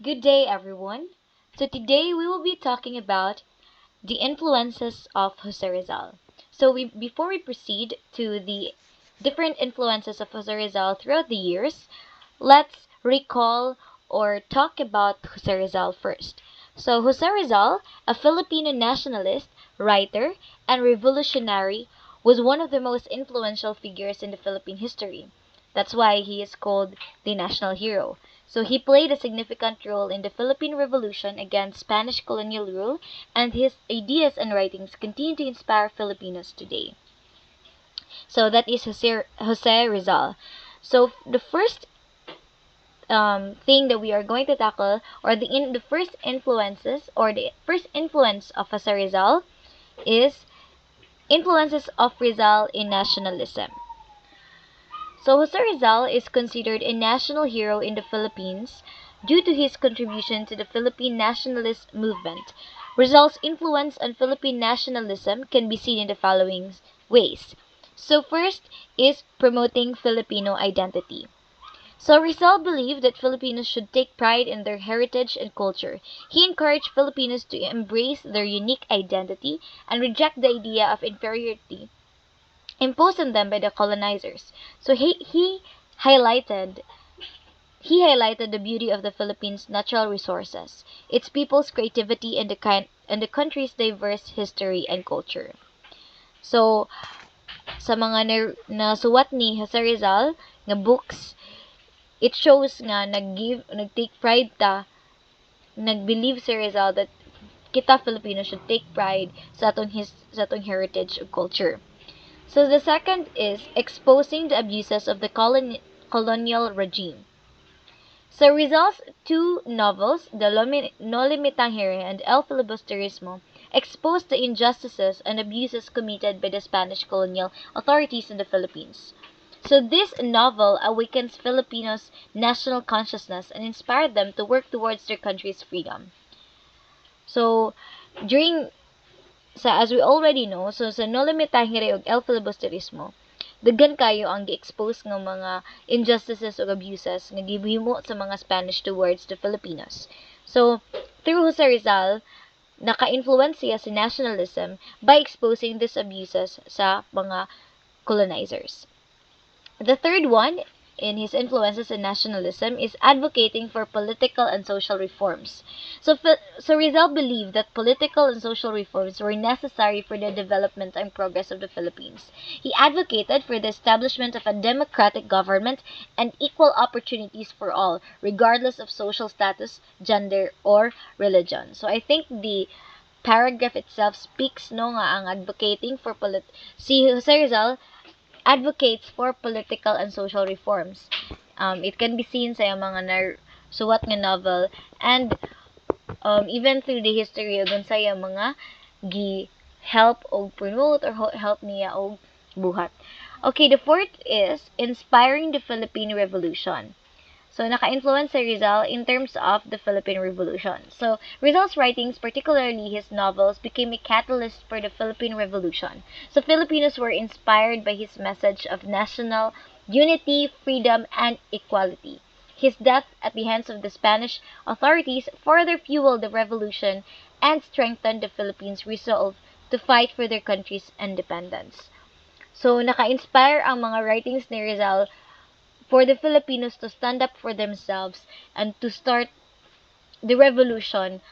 Good day, everyone. So today we will be talking about the influences of Jose Rizal. Before we proceed to the different influences of Jose Rizal throughout the years, let's recall or talk about Jose Rizal first. So Jose Rizal, a Filipino nationalist, writer, and revolutionary, was one of the most influential figures in the Philippine history. That's why he is called the national hero. So he played a significant role in the Philippine Revolution against Spanish colonial rule, and his ideas and writings continue to inspire Filipinos today. So that is Jose Rizal. So the first thing that we are going to tackle, or the first influences, or the first influence of Jose Rizal, is influences of Rizal in nationalism. So Jose Rizal is considered a national hero in the Philippines due to his contribution to the Philippine nationalist movement. Rizal's influence on Philippine nationalism can be seen in the following ways. So first is promoting Filipino identity. So Rizal believed that Filipinos should take pride in their heritage and culture. He encouraged Filipinos to embrace their unique identity and reject the idea of inferiority imposed on them by the colonizers. So highlighted he highlighted the beauty of the Philippines' natural resources, its people's creativity, and the country's diverse history and culture. So sa mga nasuwat ni Jose Rizal nga books, it shows nga nag-take pride nag-believe si Rizal that kita Filipino should take pride sa atong heritage and culture. So the second is exposing the abuses of the colonial regime. So Rizal's two novels, No Limitang Here and El Filibusterismo, exposed the injustices and abuses committed by the Spanish colonial authorities in the Philippines. So this novel awakens Filipinos' national consciousness and inspired them to work towards their country's freedom. So during as we already know, so sa No Limitang Here ug El Filibusterismo, daghan kayo ang gi-expose ng mga injustices o abuses nga gihimo sa mga Spanish towards the Filipinos. So, through Jose Rizal, naka-influence siya sa nationalism by exposing these abuses sa mga colonizers. The third one in his influences in nationalism is advocating for political and social reforms. So Rizal believed that political and social reforms were necessary for the development and progress of the Philippines. He advocated for the establishment of a democratic government and equal opportunities for all, regardless of social status, gender, or religion. So I think the paragraph itself speaks nga ang advocating for si Jose Rizal advocates for political and social reforms. It can be seen sa mga suwat nga novel, and even through the history of unsay mga help o promote or help niya og buhat. Okay, the fourth is inspiring the Philippine Revolution. So, naka-influence si Rizal in terms of the Philippine Revolution. So, Rizal's writings, particularly his novels, became a catalyst for the Philippine Revolution. So, Filipinos were inspired by his message of national unity, freedom, and equality. His death at the hands of the Spanish authorities further fueled the revolution and strengthened the Philippines' resolve to fight for their country's independence. So, naka-inspire ang mga writings ni Rizal for the Filipinos to stand up for themselves and to start the revolution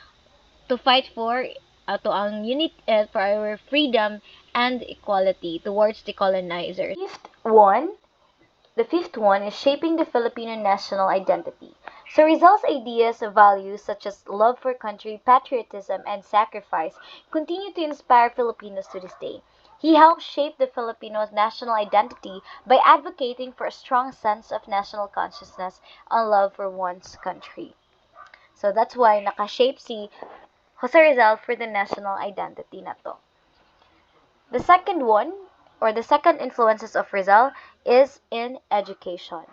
to fight for ang unity, for our freedom and equality towards the colonizers. The fifth one is shaping the Filipino national identity. So Rizal's ideas of values such as love for country, patriotism, and sacrifice continue to inspire Filipinos to this day. He helped shape the Filipino national identity by advocating for a strong sense of national consciousness and love for one's country. So that's why naka-shape si Jose Rizal for the national identity na to. The second one, or the second influences of Rizal, is in education.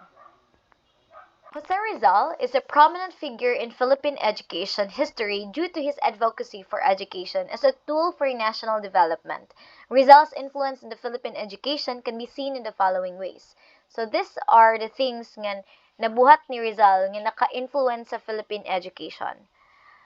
Jose Rizal is a prominent figure in Philippine education history due to his advocacy for education as a tool for national development. Rizal's influence in the Philippine education can be seen in the following ways. So these are the things nga nabuhat ni Rizal nga naka-influence sa Philippine education.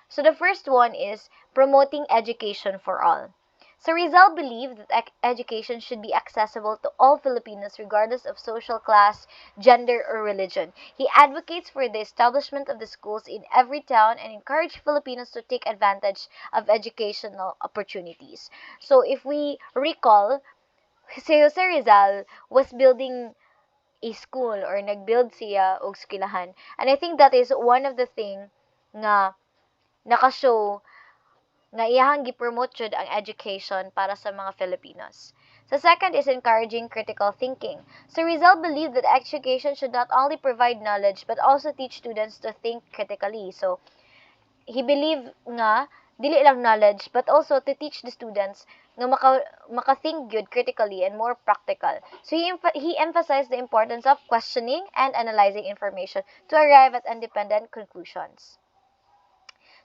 So the first one is promoting education for all. So Rizal believed that education should be accessible to all Filipinos regardless of social class, gender, or religion. He advocates for the establishment of the schools in every town and encouraged Filipinos to take advantage of educational opportunities. So if we recall, si Jose Rizal was building a school or nag-build siya og eskwelahan. And I think that is one of the thing nga nakashow nga iyahang gi-promote jud ang education para sa mga Filipinos. The second is encouraging critical thinking. So Rizal believed that education should not only provide knowledge but also teach students to think critically. So he believed nga dili lang knowledge but also to teach the students nga maka-think good critically and more practical. So he emphasized the importance of questioning and analyzing information to arrive at independent conclusions.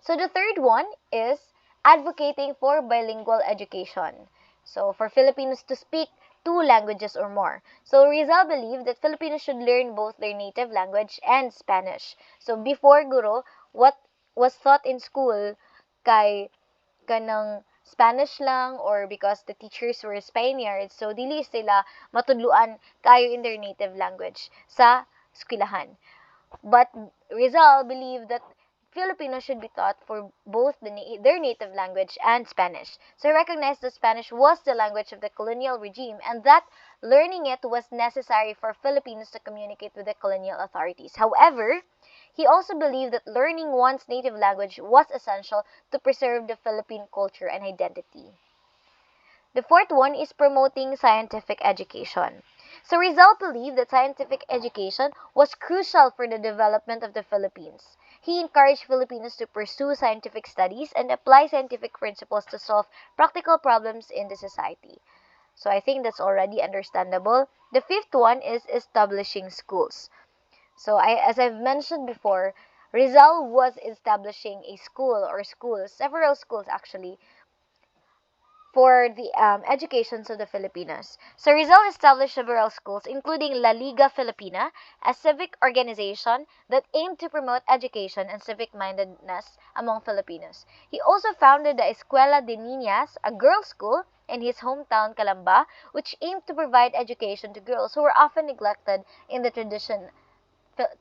So the third one is advocating for bilingual education. So for Filipinos to speak two languages or more. So Rizal believed that Filipinos should learn both their native language and Spanish. So before guro, what was taught in school kay kanang Spanish lang or because the teachers were Spaniards, so dili sila matudluan kayo in their native language sa eskwelahan. But Rizal believed that Filipinos should be taught for both their native language and Spanish. So he recognized that Spanish was the language of the colonial regime and that learning it was necessary for Filipinos to communicate with the colonial authorities. However, he also believed that learning one's native language was essential to preserve the Philippine culture and identity. The fourth one is promoting scientific education. So Rizal believed that scientific education was crucial for the development of the Philippines. He encouraged Filipinos to pursue scientific studies and apply scientific principles to solve practical problems in the society. So I think that's already understandable. The fifth one is establishing schools. So as I've mentioned before, Rizal was establishing a school or schools, several schools actually, for the educations of the Filipinos. So Rizal established several schools, including La Liga Filipina, a civic organization that aimed to promote education and civic-mindedness among Filipinos. He also founded the Escuela de Niñas, a girls' school, in his hometown, Calamba, which aimed to provide education to girls who were often neglected in the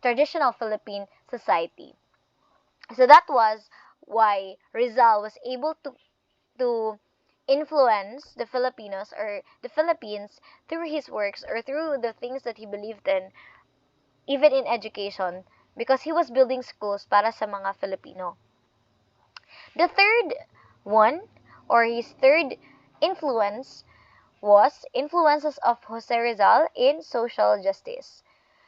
traditional Philippine society. So that was why Rizal was able to influence the Filipinos or the Philippines through his works or through the things that he believed in, even in education, because he was building schools para sa mga Filipino. The third one, or his third influence, was influences of Jose Rizal in social justice.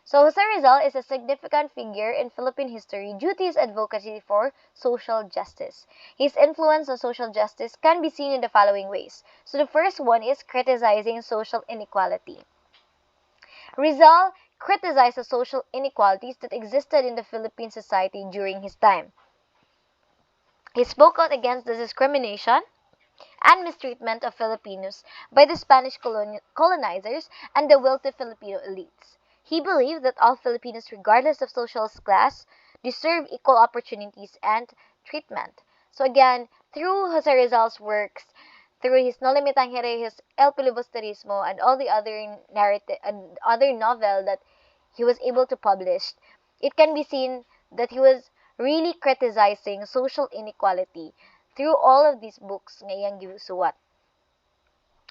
So Jose Rizal is a significant figure in Philippine history due to his advocacy for social justice. His influence on social justice can be seen in the following ways. So the first one is criticizing social inequality. Rizal criticized the social inequalities that existed in the Philippine society during his time. He spoke out against the discrimination and mistreatment of Filipinos by the Spanish colonizers and the wealthy Filipino elites. He believed that all Filipinos, regardless of social class, deserve equal opportunities and treatment. So again, through Jose Rizal's works, through his No Le Tangere, his El Filibusterismo, and all the other narrative and other novel that he was able to publish, it can be seen that he was really criticizing social inequality through all of these books nga iyang gisuwat.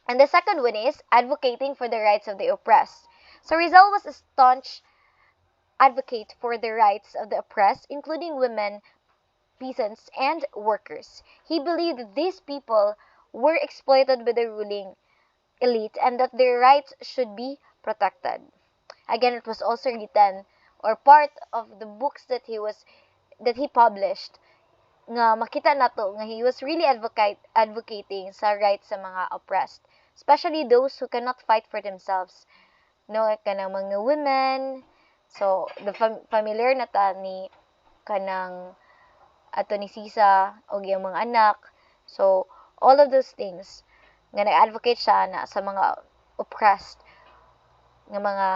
And the second one is advocating for the rights of the oppressed. So Rizal was a staunch advocate for the rights of the oppressed, including women, peasants, and workers. He believed that these people were exploited by the ruling elite and that their rights should be protected. Again, it was also written or part of the books that he published nga makita nato nga he was really advocating sa rights sa mga oppressed, especially those who cannot fight for themselves, no, kanang mga women. So the familiar na ta ni kanang ato ni Sisa o yung mga anak. So all of those things nga nag-advocate siya na sa mga oppressed nga mga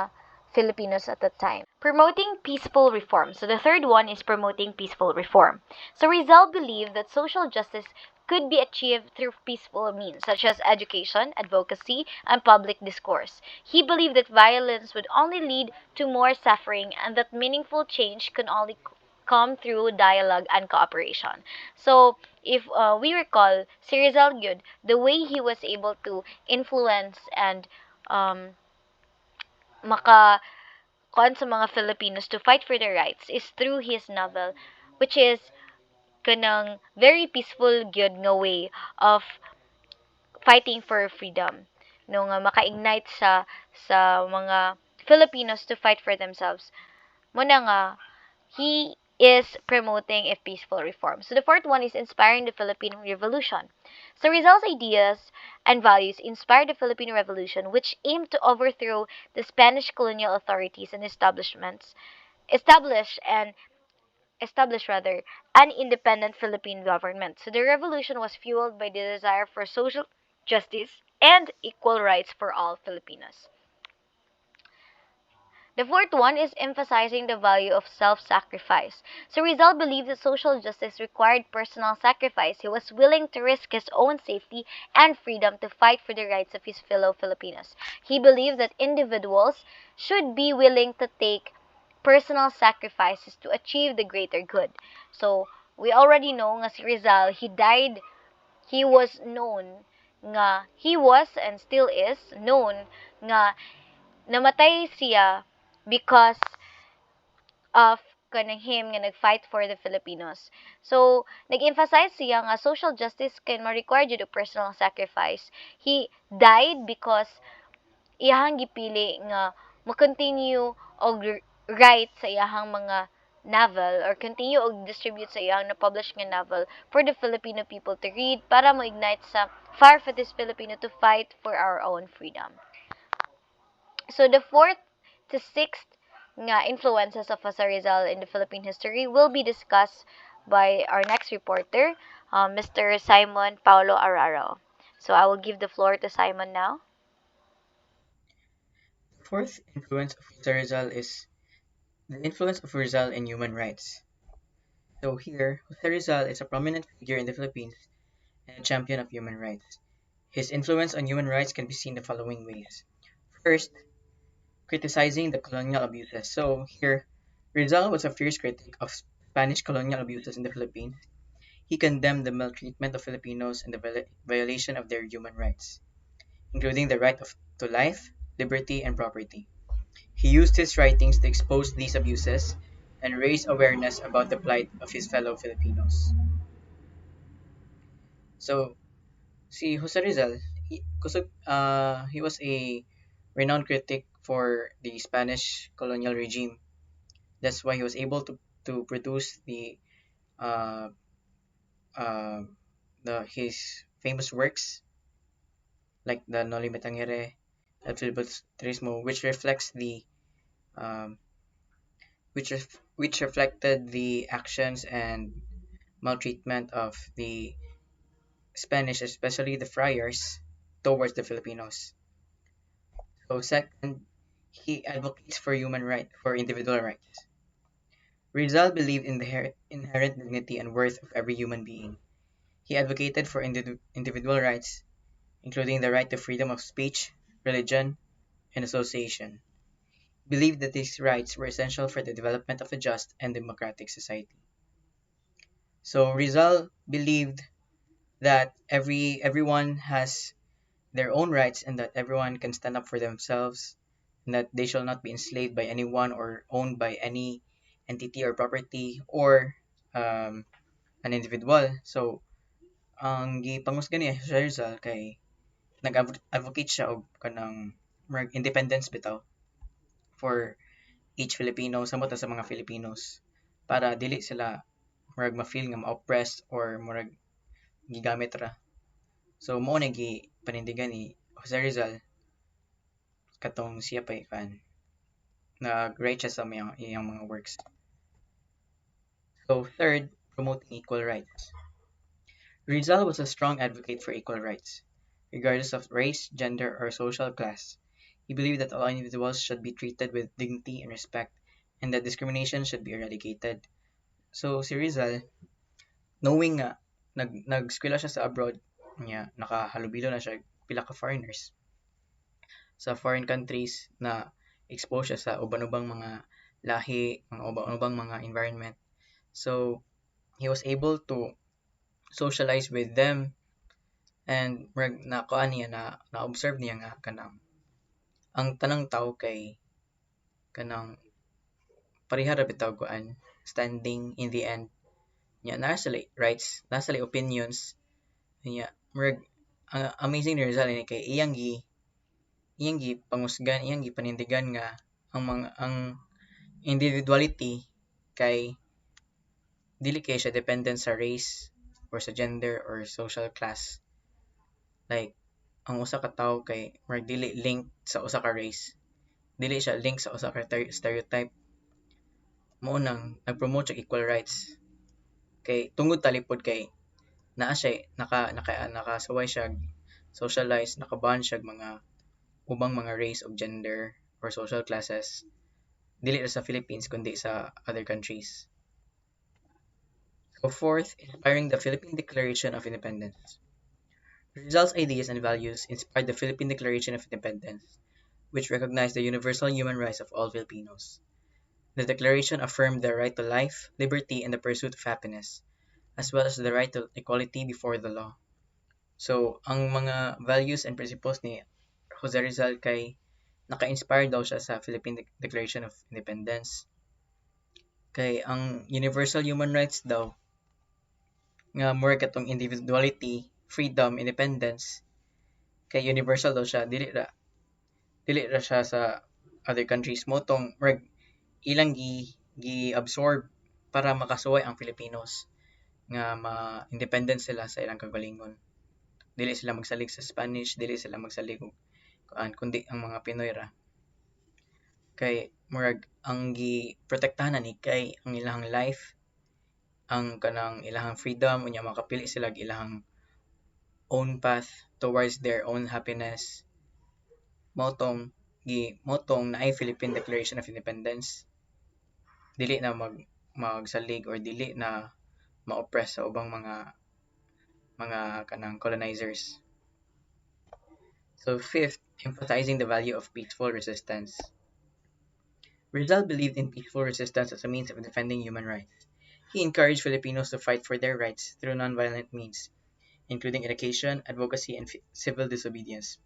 Filipinos at the time. Promoting peaceful reform. So the third one is promoting peaceful reform. So Rizal believed that social justice could be achieved through peaceful means, such as education, advocacy, and public discourse. He believed that violence would only lead to more suffering and that meaningful change can only come through dialogue and cooperation. So, if we recall, si Rizal Gyud, the way he was able to influence and um, maka kuan sa mga Filipinos to fight for their rights is through his novel, which is kanang very peaceful gyud nga way of fighting for freedom. No nga maka-ignite sa mga Filipinos to fight for themselves. Muna nga, he is promoting a peaceful reform. So the fourth one is inspiring the Philippine Revolution. So Rizal's ideas and values inspired the Philippine Revolution, which aimed to overthrow the Spanish colonial authorities and establish and establish rather an independent Philippine government. So the revolution was fueled by the desire for social justice and equal rights for all Filipinos. The fourth one is emphasizing the value of self-sacrifice. So Rizal believed that social justice required personal sacrifice. He was willing to risk his own safety and freedom to fight for the rights of his fellow Filipinos. He believed that individuals should be willing to take personal sacrifices to achieve the greater good. So, we already know nga si Rizal, he was known he was and still is known nga namatay siya because of kanang him nga nag-fight for the Filipinos. So, nag-emphasize siya nga social justice can ma-require due to personal sacrifice. He died because iyahang gipili nga mo-continue og write sa iyahang mga novel or continue og distribute sa iyang na-publish nga novel for the Filipino people to read para mo-ignite sa fire for this Filipino to fight for our own freedom. So the fourth to sixth nga influences of Jose Rizal in the Philippine history will be discussed by our next reporter, Mr. Simon Paulo Araro. So I will give the floor to Simon now. Fourth influence of Rizal is the influence of Rizal in human rights. So here, Jose Rizal is a prominent figure in the Philippines and a champion of human rights. His influence on human rights can be seen the following ways. First, criticizing the colonial abuses. So here, Rizal was a fierce critic of Spanish colonial abuses in the Philippines. He condemned the maltreatment of Filipinos and the violation of their human rights, including the right to life, liberty, and property. He used his writings to expose these abuses and raise awareness about the plight of his fellow Filipinos. So, si Jose Rizal, he was a renowned critic for the Spanish colonial regime. That's why he was able to produce uh, uh, his famous works like the Noli Me Tangere, El Filibusterismo, which reflects the um, which reflected the actions and maltreatment of the Spanish, especially the friars, towards the Filipinos. So second, he advocates for human right for individual rights. Rizal believed in the inherent dignity and worth of every human being. He advocated for individual rights, including the right to freedom of speech, religion, and association. He believed that these rights were essential for the development of a just and democratic society. So Rizal believed that everyone has their own rights and that everyone can stand up for themselves and that they shall not be enslaved by anyone or owned by any entity or property or um, an individual. So, ang gipangusgan niya sa Rizal kay nag-advocate siya og kanang independence bitaw for each Filipino samot na sa mga Filipinos para dili sila murag ma-feel nga ma-oppressed or murag gigamit ra. So mao na panindigan ni Jose Rizal katong siya pa kan nag-write siya sa iyang mga works. So third, promoting equal rights. Rizal was a strong advocate for equal rights, regardless of race, gender, or social class. He believed that all individuals should be treated with dignity and respect, and that discrimination should be eradicated. So si Rizal, knowing nga nag-eskwela siya sa abroad, niya nakahalubilo na siya pila ka foreigners sa foreign countries na expose siya sa uban-ubang mga lahi, mga uban-ubang mga environment. So he was able to socialize with them, and na kuan niya na observe niya nga kanang ang tanang tao kay kanang pareha ra bitaw kuan standing in the end nya naa sila rights, naa sila opinions nya murag ang amazing ni Rizal ni kay iyang gi pangusgan, iyang gi panindigan nga ang individuality kay dili kay siya dependent sa race or sa gender or social class. Like ang usa ka tawo kay murag dili linked sa usa ka race, dili siya link sa usa ka stereotype. Mao nang nag-promote og equal rights kay tungod talipod kay naa siya nakasaway siya socialize, nakabond siya mga ubang mga race of gender or social classes, dili ra sa Philippines kundi sa other countries. So fourth, inspiring the Philippine Declaration of Independence. Rizal's ideas and values inspired the Philippine Declaration of Independence, which recognized the universal human rights of all Filipinos. The declaration affirmed the right to life, liberty, and the pursuit of happiness, as well as the right to equality before the law. So, ang mga values and principles ni Jose Rizal kay naka-inspire daw siya sa Philippine Declaration of Independence. Kay ang universal human rights daw nga more katong individuality, freedom, independence kay universal daw siya, dili ra siya sa other countries mo tong ilang gi-absorb para makasuway ang Filipinos nga ma-independent sila sa ilang kagalingon. Dili sila magsalig sa Spanish, dili sila magsalig og kuan kundi ang mga Pinoy ra. Kay murag ang gi-protektahan ni kay ang ilang life, ang kanang ilang freedom unya makapili sila og ilang own path towards their own happiness. Mao tong naay Philippine Declaration of Independence. Dili na magsalig or dili na ma-oppress sa ubang mga kanang colonizers. So fifth, emphasizing the value of peaceful resistance. Rizal believed in peaceful resistance as a means of defending human rights. He encouraged Filipinos to fight for their rights through nonviolent means, including education, advocacy, and civil disobedience.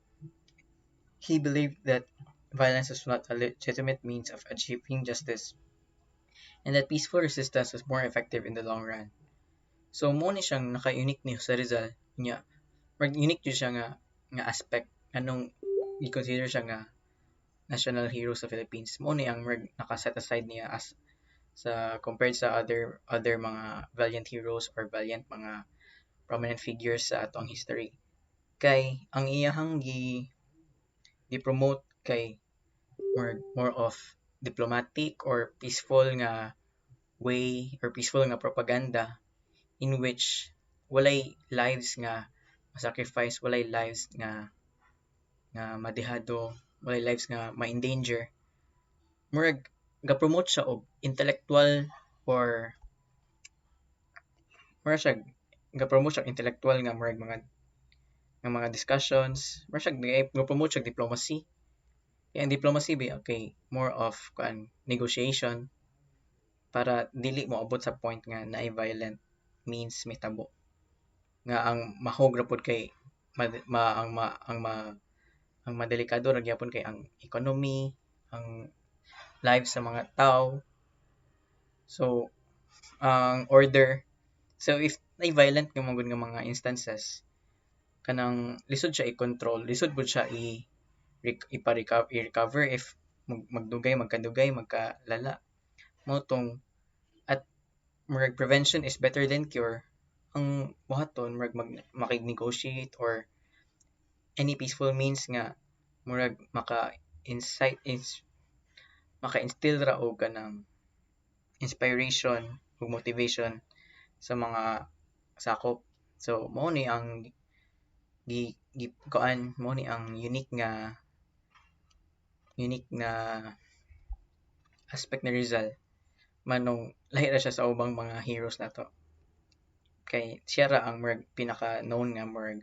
He believed that violence was not a legitimate means of achieving justice, and that peaceful resistance was more effective in the long run. So mo ni siyang naka-unique ni Jose Rizal niya, unique jud siya nga aspect anong i-consider siya nga national hero sa Philippines. Mo ni ang naka-set aside niya as sa compared sa other mga valiant heroes or valiant mga prominent figures sa atong history. Kay ang iyahang gi-promote kay more of diplomatic or peaceful nga way or peaceful nga propaganda in which walay lives nga ma-sacrifice, walay lives nga madihado, walay lives nga ma-endanger. Murag ga-promote siya og intellectual or murag siya ga-promote siya intellectual nga murag mga discussions, murag siya ga-promote siya diplomacy. Kaya ang diplomacy ba okay, more of negotiation para dili mo abot sa point nga naay violent means mitabo. Nga ang mahog ra pud kay ang madelikado ra gyapon kay ang economy, ang lives sa mga tao. So ang order, so if naay violent nga mga instances, kanang lisod siya i-control, lisod pud siya i-recover if magkadugay, magkalala. Mo tong at murag prevention is better than cure. Ang buhaton murag makig-negotiate or any peaceful means nga murag maka-instill ra og kanang inspiration ug motivation sa mga sakop. So mao ni ang mo ni ang unique nga unique na aspect ni Rizal manong lahi ra siya sa ubang mga heroes nato. Kay siya ra ang murag pinaka known nga murag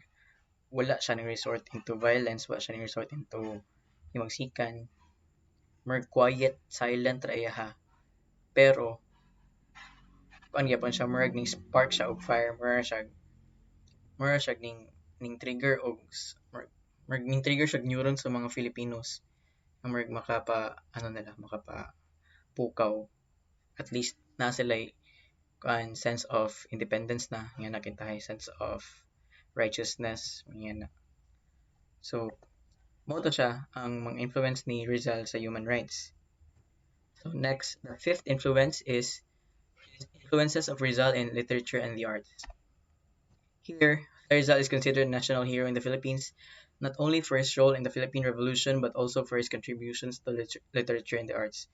wala siya ni resort into violence, wala siya ni resort into himagsikan. Murag quiet, silent ra iya, pero kuan gyapon siya murag ning spark siya og fire, mura siya ning trigger og murag ning trigger siya neuron sa mga Filipinos nga murag makapa ano nila makapa pukaw at least na sila kuan sense of independence na nga nakintahay sense of righteousness nga na. So mo to siya ang mga influence ni Rizal sa human rights. So next, the fifth influence is influences of Rizal in literature and the arts. Here, Rizal is considered a national hero in the Philippines, not only for his role in the Philippine Revolution, but also for his contributions to literature and the arts.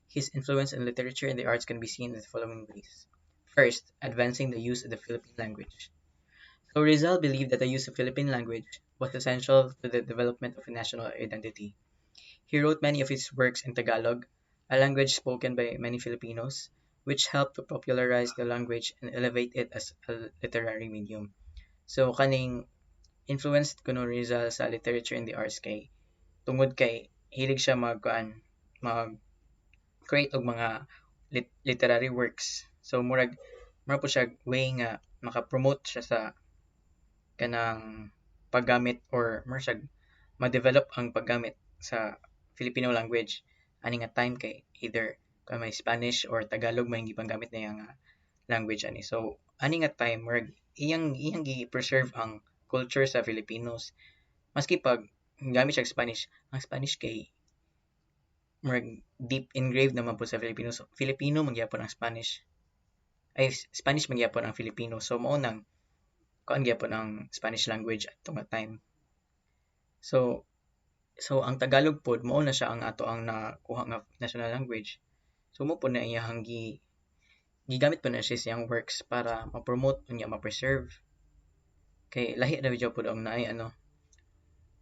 His influence in literature and the arts can be seen in the following ways. First, advancing the use of the Philippine language. So Rizal believed that the use of Philippine language was essential to the development of a national identity. He wrote many of his works in Tagalog, a language spoken by many Filipinos, which helped to popularize the language and elevate it as a literary medium. So kaning influenced kuno Rizal sa literature and the arts kay tungod kay hilig siya mag-create og mga literary works. So murag po siya way nga maka-promote siya sa kanang paggamit or more siya ma-develop ang paggamit sa Filipino language ani nga time kay either kung may Spanish or Tagalog may gipanggamit na nga language ani. So ani nga time murag iyang gi-preserve ang culture sa Filipinos. Maski pag gamit siya Spanish, ang Spanish kay murag deep engraved naman po sa Filipino. So, Filipino magyapon ang Spanish. Ay Spanish magyapon ang Filipino. So mao nang kuan gyapon ang Spanish language at nga time. So ang Tagalog pod mao na siya ang ato ang nakuha nga national language. So mo po na iyang gigamit po na siya siyang works para ma-promote unya ma-preserve kay lahi ra gyud pod ang naay ano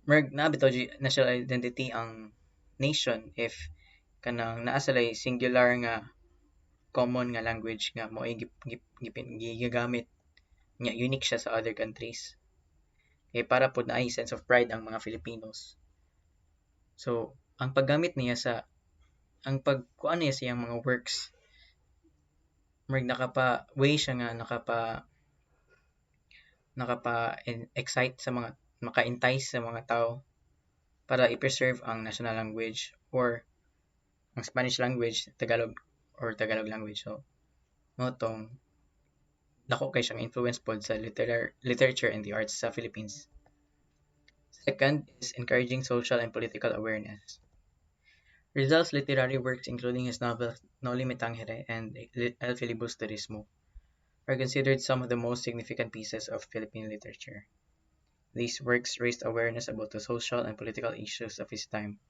merg naa bitaw national identity ang nation if kanang naa salay singular nga common nga language nga mao ay gigamit nga unique siya sa other countries kay para pod naay sense of pride ang mga Filipinos. So ang paggamit niya sa ang pagkuan niya siyang mga works merg nakapa way siya nga nakapa-excite sa mga maka-entice sa mga tao para i-preserve ang national language or ang Spanish language, Tagalog or Tagalog language. So, mo tong dako kay siyang influence pod sa literature and the arts sa Philippines. Second is encouraging social and political awareness. Rizal's literary works, including his novels Noli Me Tangere and El Filibusterismo, are considered some of the most significant pieces of Philippine literature. These works raised awareness about the social and political issues of his time,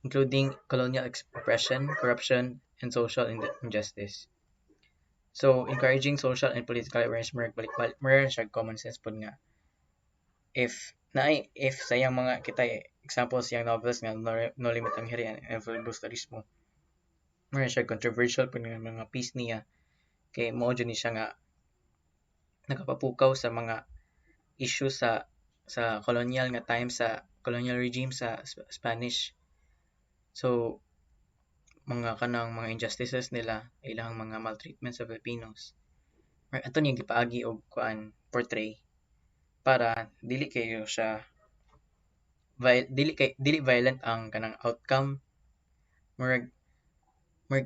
including colonial oppression, corruption, and social injustice. So, encouraging social and political awareness meron siya common sense pod nga if sayang mga kita examples yang novels nga No Limit ang Hirian and Filibusterismo meron siya controversial pod nga mga piece niya kay mao jud ni siya nga nakapapukaw sa mga issue sa colonial nga time sa colonial regime sa Spanish. So mga kanang mga injustices nila ilang mga maltreatment sa Filipinos. Ato niya gipaagi og kuan portray para dili violent ang kanang outcome murag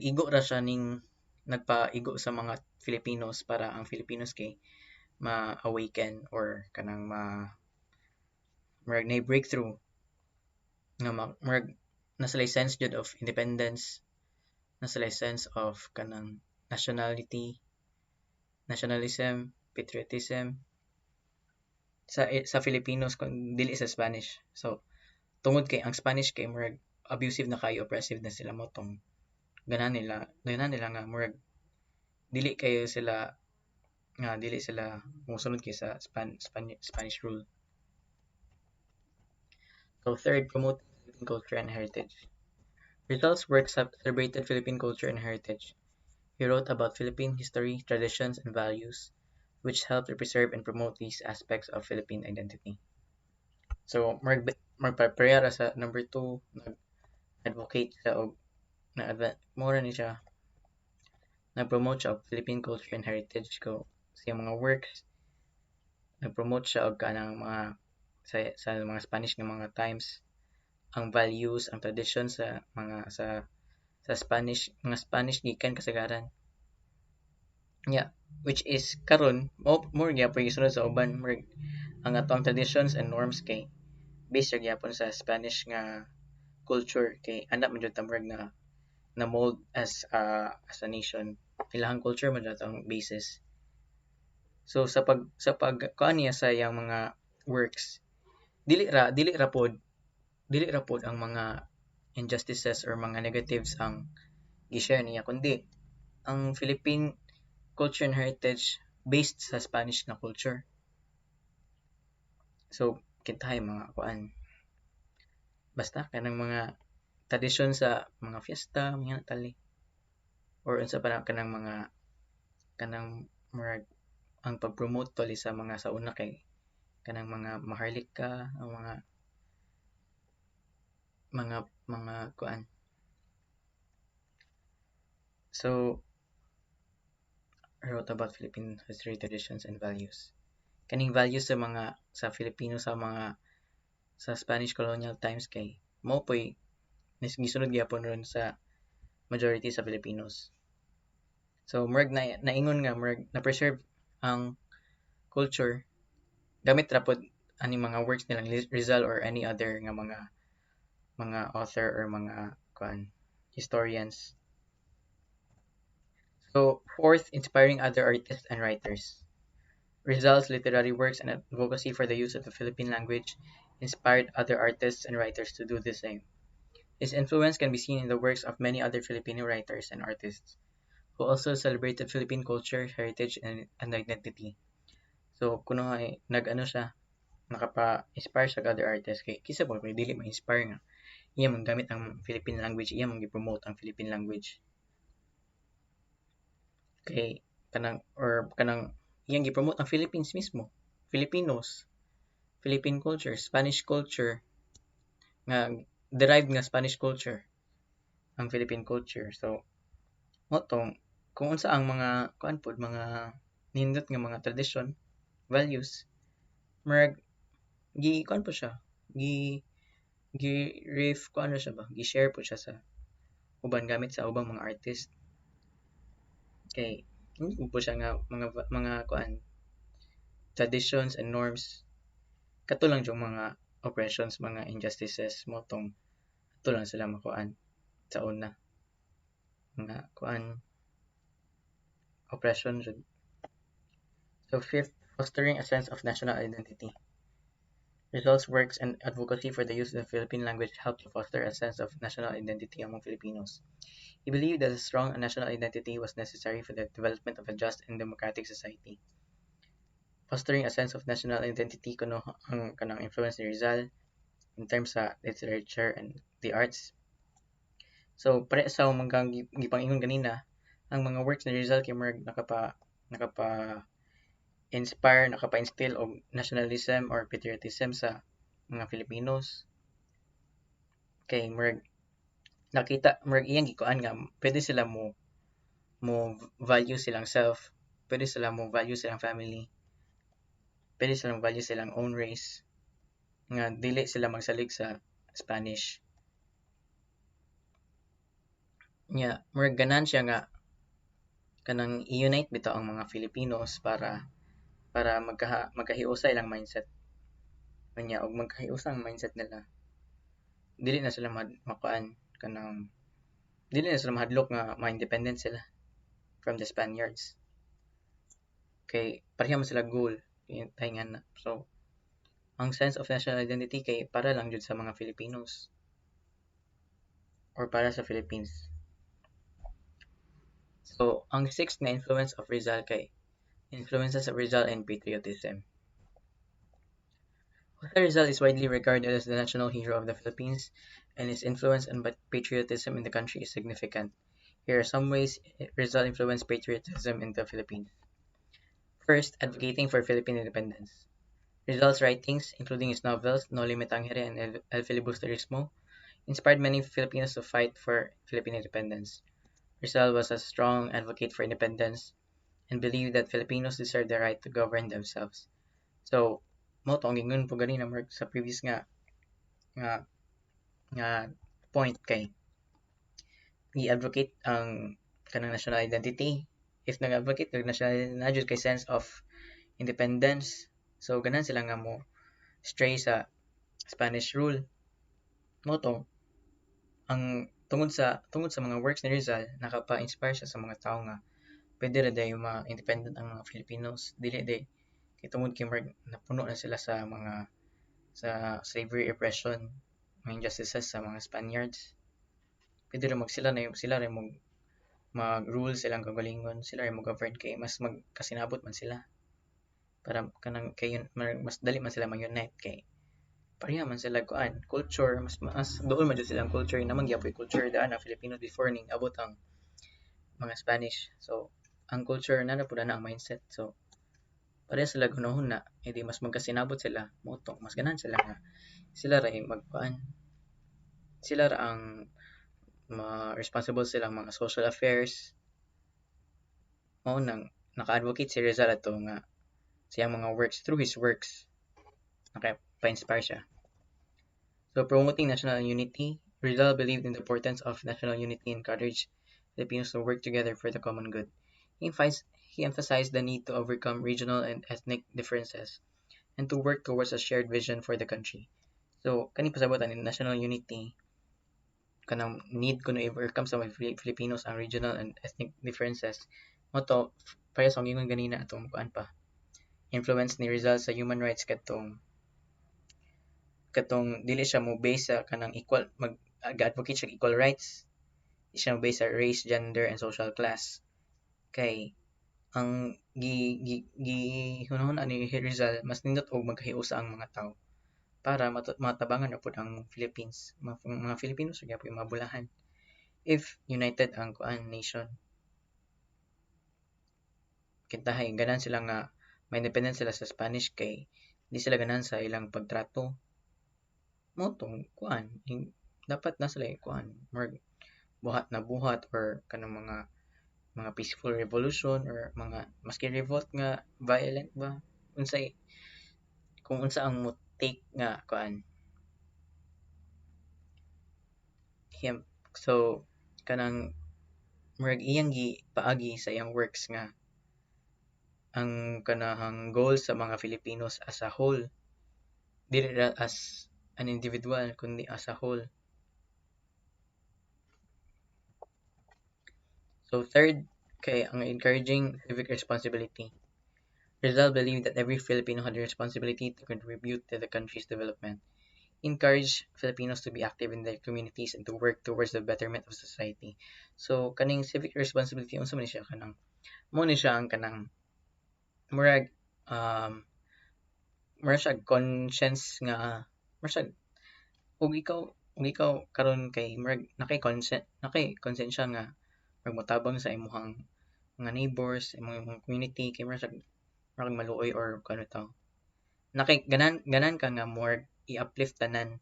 igo ra siya ning nagpaigo sa mga Filipinos para ang Filipinos kay ma-awaken or kanang murag na breakthrough nga murag nasa sense jud of independence nasa sense of kanang nationalism, patriotism sa Filipinos kung dili sa Spanish. So tungod kay ang Spanish kay murag abusive na kayo oppressive na sila mo tong ganan nila nga murag dili kayo sila dili sila musunod kay sa Spanish rule. So third, promote Philippine culture and heritage. Rizal's works have celebrated Philippine culture and heritage. He wrote about Philippine history, traditions, and values, which helped to preserve and promote these aspects of Philippine identity. So, magpapreyara sa number two, nag-advocate siya o mura ni siya, nag-promote siya og Philippine culture and heritage ko sa mga works, nag-promote siya og kanang mga sa mga Spanish nga mga times, ang values, ang tradition sa mga sa Spanish, mga Spanish gikan kasagaran. Yeah, which is karon more gyapon gisunod sa uban ang atong traditions and norms kay based ra gyapon sa Spanish nga culture kay anak man jud ta murag na mold as a nation. Ilahang culture man jud ang basis. So sa pag kuan niya sa iyang mga works, dili ra pod ang mga injustices or mga negatives ang gi-share niya kundi ang Philippine culture and heritage based sa Spanish na culture. So kintahay mga kuan basta kanang mga tradisyon sa mga fiesta, mga natali or unsa pa na kanang mga kanang murag ang pag-promote tali sa mga sa una kay kanang mga maharlika, ang mga kuan. So I wrote about Philippine history, traditions, and values. Kaning values sa mga sa Filipino sa mga sa Spanish colonial times kay mao poy gisunod gyapon ron sa majority sa Filipinos. So murag naingon nga murag na-preserve ang culture gamit ra pod ani mga works nilang Rizal or any other nga mga author or mga kuan historians. So fourth, inspiring other artists and writers. Rizal's literary works and advocacy for the use of the Philippine language inspired other artists and writers to do the same. His influence can be seen in the works of many other Filipino writers and artists who also celebrated Philippine culture, heritage, and identity. So, kuno nga nag-ano siya, nakapa-inspire sa other artists kay kisa po kay dili ma-inspire nga iya man gamit ang Philippine language, iya man gi-promote ang Philippine language. Kay kanang iyang gi-promote ang Philippines mismo, Filipinos, Philippine culture, Spanish culture, nga derived nga Spanish culture, ang Philippine culture. So, mo tong kung unsa ang mga kuan pod mga nindot nga mga tradition, values, murag gi kuan po siya, gi gi ref kuan na siya ba, gi-share po siya sa uban gamit sa ubang mga artist. Kay hindi po siya nga mga kuan traditions and norms katulang yung mga oppressions, mga injustices mo tong katulang sila makuan sa una mga kuan oppression. So fifth, fostering a sense of national identity. Rizal's works and advocacy for the use of the Philippine language helped to foster a sense of national identity among Filipinos. He believed that a strong national identity was necessary for the development of a just and democratic society. Fostering a sense of national identity kuno ang kanang influence ni Rizal in terms sa literature and the arts. So pare sa mga gipangingon kanina, ang mga works ni Rizal kay murag nakapa inspire, nakapa-instill og nationalism or patriotism sa mga Filipinos. Kay murag nakita murag iyang gikuan nga pwede sila mo value silang self, pwede sila mo value silang family, pwede silang value silang own race, nga dili sila magsalig sa Spanish. Nya murag ganan siya nga kanang i-unite bitaw ang mga Filipinos para magkahiusa ilang mindset. Unya og magkahiusa ang mindset nila. Dili na sila makuan kanang dili na sila mahadlok nga ma-independent sila from the Spaniards. Kay pareha man sila goal taingan na. So ang sense of national identity kay para lang jud sa mga Filipinos or para sa Philippines. So ang sixth na influence of Rizal kay influences of Rizal and patriotism. Jose Rizal is widely regarded as the national hero of the Philippines, and his influence on patriotism in the country is significant. Here are some ways Rizal influenced patriotism in the Philippines. First, advocating for Philippine independence. Rizal's writings, including his novels No Limit Tangere and El Filibusterismo, inspired many Filipinos to fight for Philippine independence. Rizal was a strong advocate for independence and believed that Filipinos deserve the right to govern themselves. So, mo to ang gingon po ganina Mark sa previous nga nga point kay i-advocate ang kanang national identity. If nag-advocate ng national identity na kay sense of independence. So ganan sila nga mo stray sa Spanish rule. Mo to ang tungod sa mga works ni Rizal nakapa-inspire siya sa mga tao nga pwede ra day mga independent ang mga Filipinos dili day kay tungod kay napuno na sila sa mga sa slavery oppression mga injustices sa mga Spaniards pwede ra sila ra mag-rule silang kagalingon sila ray mo-govern kay mas magkasinabot man sila para kanang kay mas dali man sila mag-unite kay pareha man sila kuan culture mas doon man jud silang culture naman gyapon culture daan ang Filipinos before ning abot ang mga Spanish so ang culture na pud na ang mindset so pareha sila gunahon na edi mas magkasinabot sila motong mas ganahan sila nga sila ra magkuan sila ra ang responsible silang mga social affairs mao nang naka-advocate si Rizal ato nga siyang mga works through his works naka-inspire siya. So promoting national unity, Rizal believed in the importance of national unity and encouraged Filipinos to work together for the common good. He emphasized the need to overcome regional and ethnic differences and to work towards a shared vision for the country. So kani pasabotan ni national unity kanang need kuno i-overcome sa mga Filipinos ang regional and ethnic differences. Mo to pareha sa ingon ganina atong kuan pa influence ni Rizal sa human rights katong dili siya mo base sa kanang equal mag-advocate siya equal rights di siya mo base sa race gender and social class kay ang gi hunahuna ni Rizal mas nindot og magkahiusa ang mga tao para matabangan na pud ang Philippines mga Filipinos ug gyapon mabulahan if united ang kuan nation kintahay ganan sila nga may independent sila sa Spanish kay di sila ganan sa ilang pagtrato mo tong kuan dapat na sila kuan more buhat na buhat or kanang mga peaceful revolution or mga maski revolt nga violent ba unsay kung unsa ang mo take nga kuan him so kanang murag iyang gi paagi sa iyang works nga ang kanahang goal sa mga Filipinos as a whole dili ra as an individual kundi as a whole. So third kay ang encouraging civic responsibility. Rizal believed that every Filipino had a responsibility to contribute to the country's development. He encouraged Filipinos to be active in their communities and to work towards the betterment of society. So kaning civic responsibility unsa man siya kanang mo ni siya ang kanang murag murag siya conscience nga murag siya ug ikaw karon kay murag nakay konsensya nga magmotabang sa imong mga neighbors, imong community kay murag maluoy or kano to. Ganan ka nga more i-uplift tanan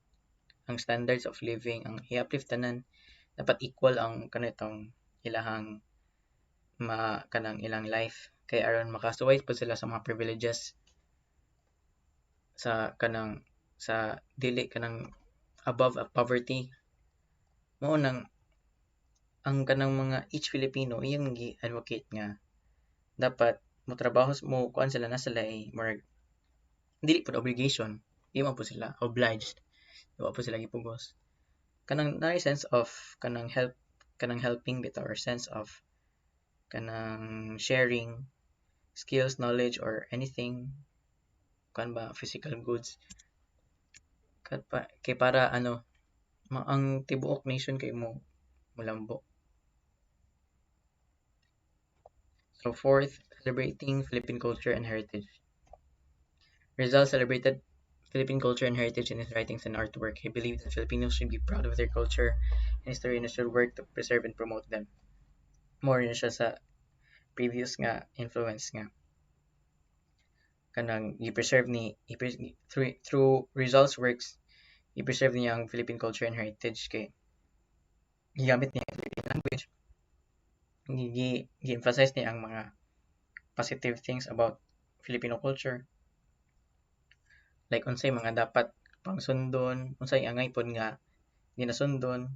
ang standards of living, ang i-uplift tanan dapat equal ang kanitong ilahang kanang ilang life kay aron makasuway pa sila sa mga privileges sa kanang sa dili kanang above poverty mao nang ang kanang mga each Filipino iyang gi-advocate nga dapat mo trabaho mo kuan sila na sila murag dili pud obligation di man po sila obliged di po sila gipugos kanang na sense of kanang helping bitaw or sense of kanang sharing skills knowledge or anything kan ba physical goods kay para ano ang tibuok nation kay mo mulambo. So fourth, celebrating Philippine culture and heritage. Rizal celebrated Philippine culture and heritage in his writings and artwork. He believed that Filipinos should be proud of their culture and history and should work to preserve and promote them. More na siya sa previous nga influence nga kanang i-preserve through Rizal's works, i-preserve niya ang Philippine culture and heritage kay gigamit niya ang Philippine language. Gi-emphasize niya ang mga positive things about Filipino culture. Like unsay mga dapat pangsundon, unsay angay pod nga ginasundon.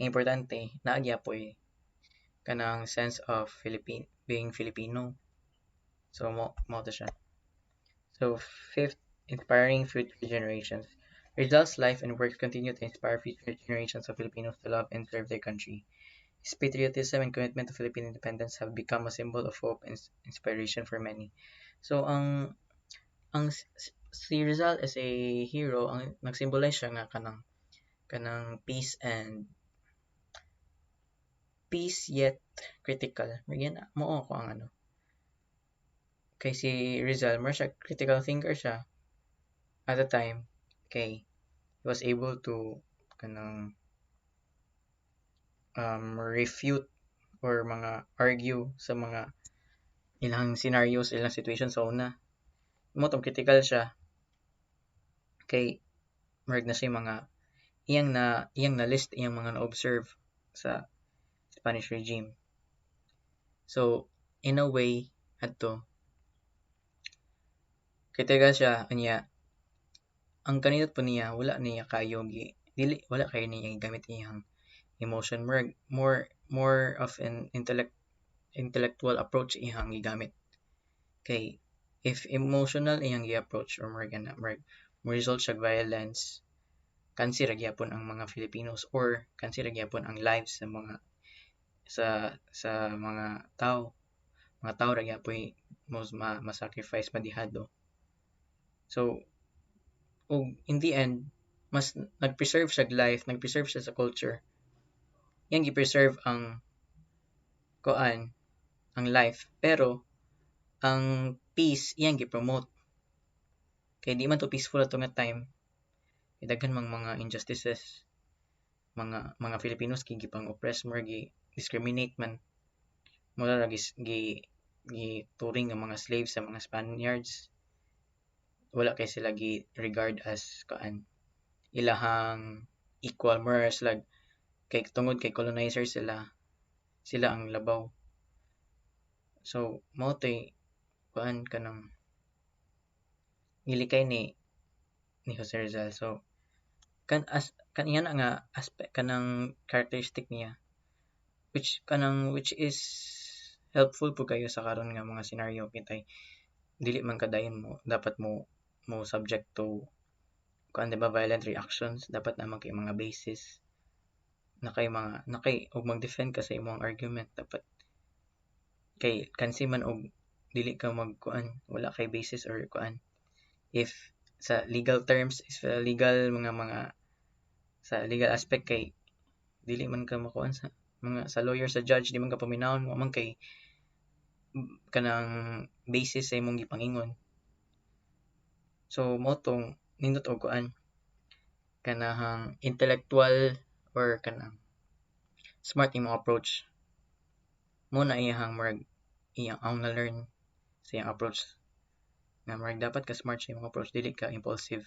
Ang importante naagyapoy kanang sense of being Filipino. So mo to siya. So fifth, inspiring future generations. Rizal's life and works continue to inspire future generations of Filipinos to love and serve their country. His patriotism and commitment to Philippine independence have become a symbol of hope and inspiration for many. So si Rizal as a hero, ang nag-symbolize siya nga kanang peace yet critical. Yan mo ako ang ano. Kay si Rizal, more siya critical thinker siya at the time. Kay he was able to kanang refute or mga argue sa mga ilang scenarios, ilang situations sa una. Mo tong critical siya kay marag na siya mga iyang na list iyang mga na-observe sa Spanish regime. So in a way adto critical siya unya ang kanindot po niya wala niya kayo wala kayo niya gamit iyang emotion, more of an intellectual approach iyang gigamit. Kay if emotional iyang gi-approach or more result siya violence, kansi ra gyapon ang mga Filipinos or kansi ra gyapon ang lives sa mga sa mga tao ra gyapon ma-sacrifice madihado. So ug in the end mas nag-preserve siya life, nag-preserve siya sa culture. Yang gi-preserve ang life, pero ang peace iyang gi-promote. Kay di man to peaceful ato nga time. Daghan mang mga injustices, mga Filipinos kay gipang oppress more discriminate man. Mura ra turing nga mga slaves sa mga Spaniards. Wala kay sila regard as ilahang equal, more sila kay tungod kay colonizer sila ang labaw. So mao tay kanang gilikay ni Jose Rizal. So kaniya na nga aspect kanang characteristic niya which is helpful po kayo sa karon nga mga scenario kitay dili man kadayon mo dapat mo subject to diba violent reactions, dapat naman kay mga basis nakay og mag-defend ka sa imong argument, dapat kay kansi man og dili ka wala kay basis or if sa legal terms sa legal sa legal aspect kay dili man ka makuan sa lawyer sa judge di man ka paminawon mo man kay kanang basis sa imong gipangingon. So mo tong nindot og kanahang intellectual or kanang smart imong approach mo na iyang ang na-learn sa iyang approach nga dapat ka smart sa imong approach, dili ka impulsive,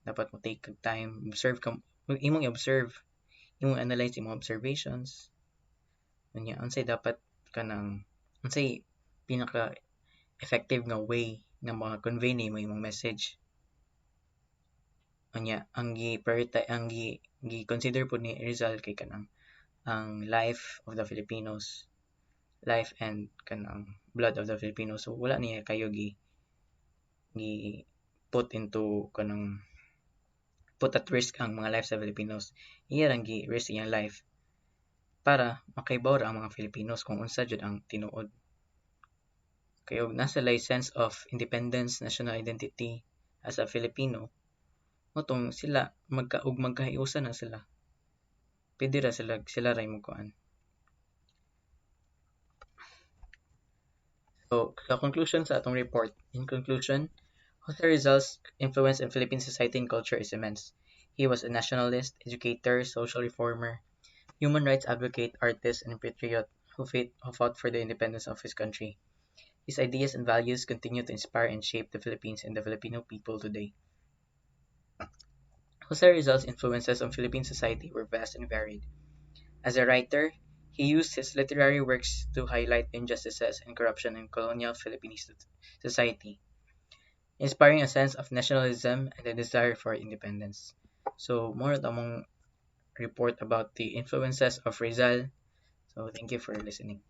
dapat mo take kag time, observe ka imong i-observe, imong analyze imong observations unya unsay dapat unsay pinaka effective nga way nga ma-convey nimo imong message. Unya ang gi-consider po ni Rizal kay ang life of the Filipinos, life and blood of the Filipinos. So wala niya kayo put at risk ang mga lives sa Filipinos. Iya lang risk iyang life para makaibaw ra ang mga Filipinos kung unsa jud ang tinuod. Kay og nasa sense of independence, national identity as a Filipino, motong sila magkahiusa na sila. Pwede ra sila ray mo So, sa conclusion sa atong report, in conclusion, Jose Rizal's influence in Philippine society and culture is immense. He was a nationalist, educator, social reformer, human rights advocate, artist, and patriot who fought for the independence of his country. His ideas and values continue to inspire and shape the Philippines and the Filipino people today. Jose Rizal's influences on Philippine society were vast and varied. As a writer, he used his literary works to highlight injustices and corruption in colonial Philippine society, inspiring a sense of nationalism and a desire for independence. So, more among report about the influences of Rizal. So, thank you for listening.